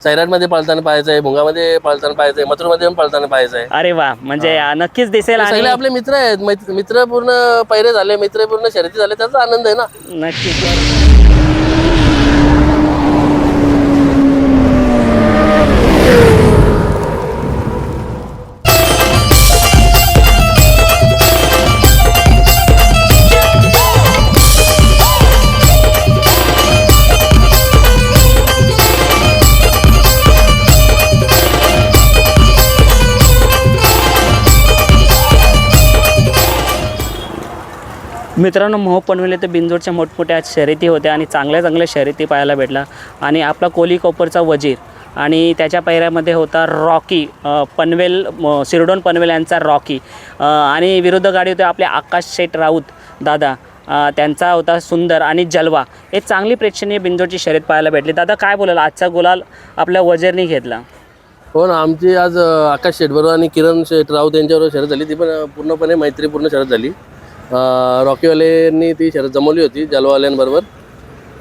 सैराटमध्ये पळताना पाहायचं आहे, भुंगामध्ये पळताना पाहायचं आहे, मथुरमध्ये पण पळताना पाहायचं आहे. अरे वा, म्हणजे नक्कीच दिसेल. सगळे आणि आपले मित्र आहेत, मित्र पूर्ण पैरे झाले, मित्र पूर्ण शर्यती झाले, त्याचा आनंद आहे ना. नक्कीच. मित्रांनो, मोह पनवेल ते बिंजोडच्या मोठमोठ्या शर्यती होत्या आणि चांगल्या शर्यती पाहायला भेटला. आणि आपला कोली कोपरचा वजीर आणि त्याच्या पैऱ्यामध्ये होता रॉकी, पनवेल शिरडोन पनवेल यांचा रॉकी. आणि विरुद्ध गाडी होते आपले आकाश शेठ राऊत दादा, त्यांचा होता सुंदर आणि जलवा. एक चांगली प्रेक्षणीय बिंजोडची शर्यत पाहायला भेटली. दादा काय बोलाल, आजचा गुलाल आपल्या वजीरने घेतला? हो ना, आमची आज आकाश शेठ बरोबर आणि किरण शेठ राऊत यांच्याबरोबर शर्यत झाली. ती पण पूर्णपणे मैत्रीपूर्ण शर्यत झाली. रॉकीवाल्यांनी ती शर्यत जमवली होती जलवाल्यांबरोबर.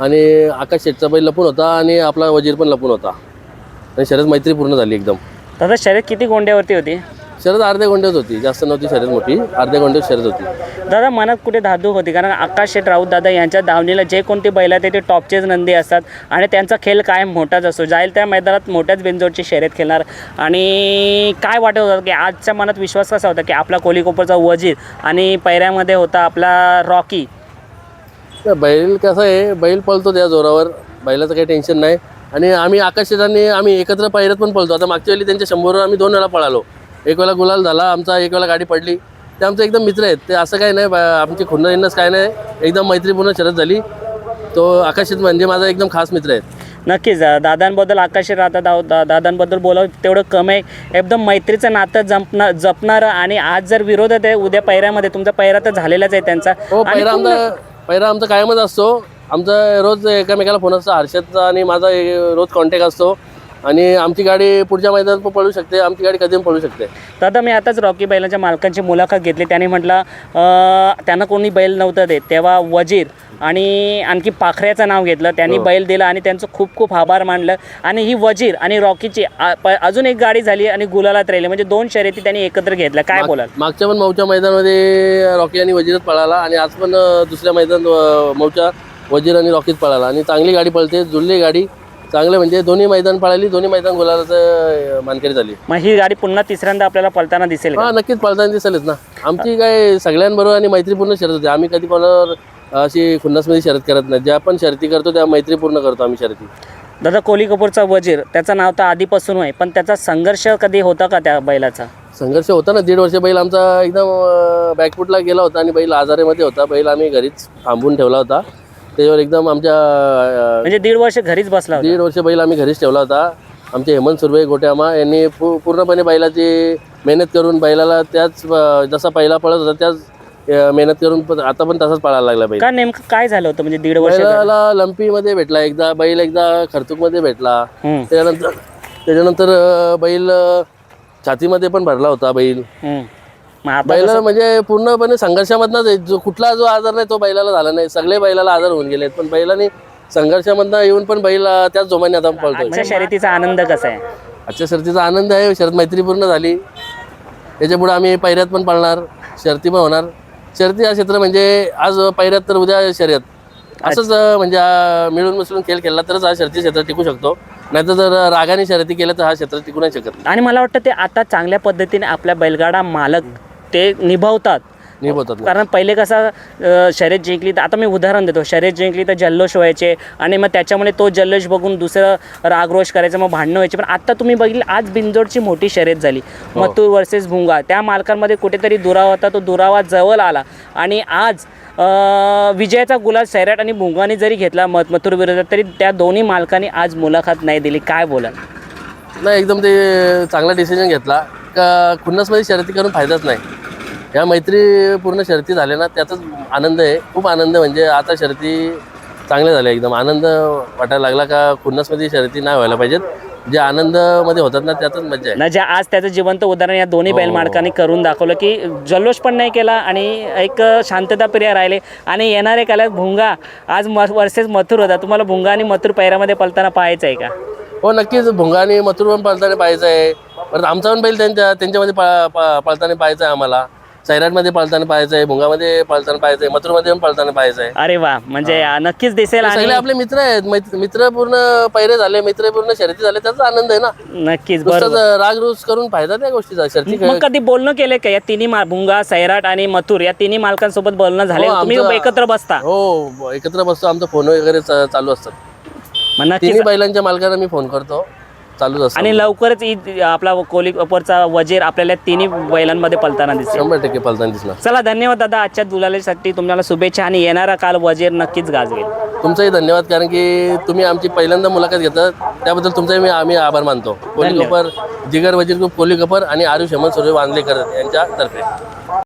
आणि आकाश शेठचा बैल लपून होता आणि आपला वजीर पण लपून होता आणि शर्यत मैत्रीपूर्ण झाली एकदम. दादा शर्यत किती गोंड्यावरती होती? शर्यत अर्ध्या गोंड्यात होती, जास्त नव्हती शर्यत मोठी, अर्ध्या गोंड्यात शर्यत होती. दादा मनात कुठे धाकधूक होती? कारण आकाश शेठ राऊत दादा यांच्या धावणीला जे कोणते बैल आहेत ते टॉपचेच नंदी असतात आणि त्यांचा खेळ कायम मोठाच असतो. जाईल त्या मैदानात मोठ्याच बिनजोडची शर्यत खेळणार. आणि काय वाटत होतं की आजच्या मनात विश्वास कसा होता की आपला कोलीकोपरचा वजीर आणि पैऱ्यामध्ये होता आपला रॉकी? बैल कसं आहे, बैल पळतो त्या जोरावर, बैलाचं काही टेन्शन नाही. आणि आम्ही आकाश शेठांनी आम्ही एकत्र पायऱ्यात पण पळतो. आता मागच्या वेळी त्यांच्या 100वर आम्ही 2 वेळा पळालो. एक वेळा गुलाल झाला आमचा, एक वेळा गाडी पडली. ते आमचे एकदम मित्र आहेत, ते असं काही नाही आमची खुन्नस काय नाही, एकदम मैत्रीपूर्ण शर्यत झाली. तो आकाश शेठ म्हणजे माझा एकदम खास मित्र आहेत. नक्कीच दादांबद्दल, आकाश दादांबद्दल बोलावं तेवढं कमी आहे. एकदम मैत्रीचं नातं जपणारं. आणि आज जर विरोधात आहे, उद्या पैऱ्यामध्ये तुमचा पैरा तर झालेलाच आहे त्यांचा. हो, पैरा आमचा कायमच असतो. आमचा रोज एकामेकाला फोन असतो, हर्षदचा आणि माझा रोज कॉन्टॅक्ट असतो. आणि आमची गाडी पुढच्या मैदानात पण पळू शकते, आमची गाडी कधी पण पळू शकते. दादा मी आताच रॉकी बैलाच्या मालकांची मुलाखत घेतली. त्याने म्हटलं त्यांना कोणी बैल नव्हतं देत, तेव्हा वजीर आणि आणखी पाखऱ्याचं नाव घेतलं, त्यांनी बैल दिला आणि त्यांचं खूप खूप आभार मानलं. आणि ही वजीर आणि रॉकीची अजून एक गाडी झाली आणि गुलालात राहिली, म्हणजे 2 शर्यती त्यांनी एकत्र घेतल्या. काय बोलाल? मागच्या पण मौच्या मैदानामध्ये रॉकी आणि वजीरच पळाला आणि आज पण दुसऱ्या मैदानात मौच्या वजीर आणि रॉकीच पळाला. आणि चांगली गाडी पळते, जुळली गाडी चांगले, म्हणजे दोन्ही मैदान पळाली, दोन्ही मैदान गुलालाचं मानकरी झाली. मग ही गाडी पुन्हा तिसऱ्यांदा आपल्याला पळताना दिसेल का? हां, नक्कीच पळताना दिसेलच ना. आमची काय सगळ्यांबरोबर आणि मैत्रीपूर्ण शर्यत होते. आम्ही कधी कोणावर अशी खुन्नसमध्ये शर्यत करत नाही. ज्या पण शर्यती करतो त्या मैत्रीपूर्ण करतो आम्ही शर्यती. दादा कोलीकोपरचा वजीर, त्याचं नाव तर आधीपासून आहे, पण त्याचा संघर्ष कधी होता का त्या बैलाचा? संघर्ष होता ना. 1.5 वर्ष बैल आमचा एकदम बॅकफुटला गेला होता आणि बैल आजारामध्ये होता. बैल आम्ही घरीच थांबवून ठेवला होता. त्याच्यावर एकदम आमच्या म्हणजे 1.5 वर्ष घरीच बसला होता? 1.5 वर्ष बैल आम्ही घरीच ठेवला होता. आमचे हेमंत सुर्वे गोट्यामा यांनी पूर्णपणे बैलाची मेहनत करून बैलाला त्याच जसा पहिला पळत होता त्याच मेहनत करून आता पण तसाच पळायला लागला बैल. का नेमकं काय झालं होतं? म्हणजे 1.5 वर्ष बैलाला लंपीमध्ये भेटला एकदा बैल, एकदा खर्चूकमध्ये भेटला. त्याच्यानंतर बैल छातीमध्ये पण भरला होता बैल. बैलाला म्हणजे पूर्णपणे संघर्षामधनच जो कुठला जो आजार नाही तो बैलाला झाला नाही. सगळे बैलाला आजार होऊन गेलेत, पण बैलाने संघर्षामधनं येऊन पण बैल त्याच जोमाने आता पळतोय. शर्यतीचा आनंद कसा आहे? आजच्या शर्यतीचा आनंद आहे, शर्यत मैत्रीपूर्ण झाली. त्याच्यापुढे आम्ही पैऱ्यात पण पळणार, शर्यती पण होणार. शर्यती हा क्षेत्र म्हणजे आज पैऱ्यात तर उद्या शर्यत, असंच म्हणजे मिळून मिसळून खेळ खेळला तरच हा शर्यती क्षेत्र टिकू शकतो. नाहीतर जर रागाने शर्यती केल्या तर हा क्षेत्र टिकू नाही शकत. आणि मला वाटतं ते आता चांगल्या पद्धतीने आपल्या बैलगाडा मालक ते निभावतात. कारण पहिले कसं शर्यत जिंकली तर, आता मी उदाहरण देतो, शर्यत जिंकली तर जल्लोष व्हायचे आणि मग त्याच्यामुळे तो जल्लोष बघून दुसरं रागरोष करायचं, मग भांडणं व्हायचे. पण आता तुम्ही बघितलं, आज बिनजोडची मोठी शर्यत झाली, मथुर वर्सेस भुंगा. त्या मालकांमध्ये कुठेतरी दुरावा होता, तो दुरावा जवळ आला आणि आज विजयाचा गुलाल सैराट आणि भुंगाने जरी घेतला मथुर विरोधात, तरी त्या दोन्ही मालकांनी आज मुलाखत नाही दिली. काय बोला? नाही, एकदम ते चांगला डिसिजन घेतला का खुन्नसमध्ये शर्यती करून फायदाच नाही. या मैत्रीपूर्ण शर्यती झाल्या ना, त्याचाच आनंद आहे, खूप आनंद. म्हणजे आता शर्यती चांगल्या झाल्या, एकदम आनंद वाटायला लागला का खुन्नसमध्ये शर्यती नाही व्हायला पाहिजेत. जे आनंदमध्ये होतात ना त्यातच मजा आहे ना. जे आज त्याचं जिवंत उदाहरण या दोन्ही बैल मालकांनी करून दाखवलं की जल्लोष पण नाही केला आणि एक शांतता प्रिय राहिले. आणि येणारे काळात भुंगा आज वर्सेस मथुर होता. तुम्हाला भुंगा आणि मथुर पैरामध्ये पळताना पाहायचं आहे का? हो नक्कीच, भुंगा आणि मथुर पण पळताना पाहायचं आहे. परत आमचा पण बैल त्यांच्यामध्ये पळताना पाहायचं आहे आम्हाला. सैराटमध्ये पळताना पाहायचं आहे, भुंगामध्ये पळताना पाहायचं आहे, मथुरमध्ये पण पळताना पाहायचं आहे. अरे वा, म्हणजे नक्कीच दिसेल. आणि सगळे आपले मित्र आहेत, मित्र पूर्ण पैरे झाले, मित्र पूर्ण शर्यती झाले, त्याचा आनंद आहे ना. नक्कीच नुसतंच बरोबर. रागरूस करून फायदा त्या गोष्टीचा. शर्यती मग कधी बोलणं केलंय का या तिन्ही भुंगा, सैराट आणि मथुर या तिन्ही मालकांसोबत बोलणं झाले? हो, तुम्ही आमचं- एकत्र बसता? हो, एकत्र बसतो, आमचा फोन वगैरे चालू असतात. मग नक्कीच. तिन्ही बैलांच्या मालकांना मी फोन करतो, चालूच असतो. आणि लवकरच आपला कोलीपरचा वजीर आपल्याला तिन्ही बैलांमध्ये पलताना दिसेल. 100% पळताना दिसणार. चला, धन्यवाद दादा आजच्या दुलालीसाठी. तुम्हाला शुभेच्छा आणि येणारा काल वजीर नक्कीच गाजवेल. तुमचाही धन्यवाद, कारण की तुम्ही आमची पहिल्यांदा मुलाखत घेतात त्याबद्दल तुमचाही आम्ही आभार मानतो. कोली कपर, जिगर वजीर ग्रुप, कोली कपर आणि आरुष हेमंत सुर्वे वांदलेकर यांच्यातर्फे.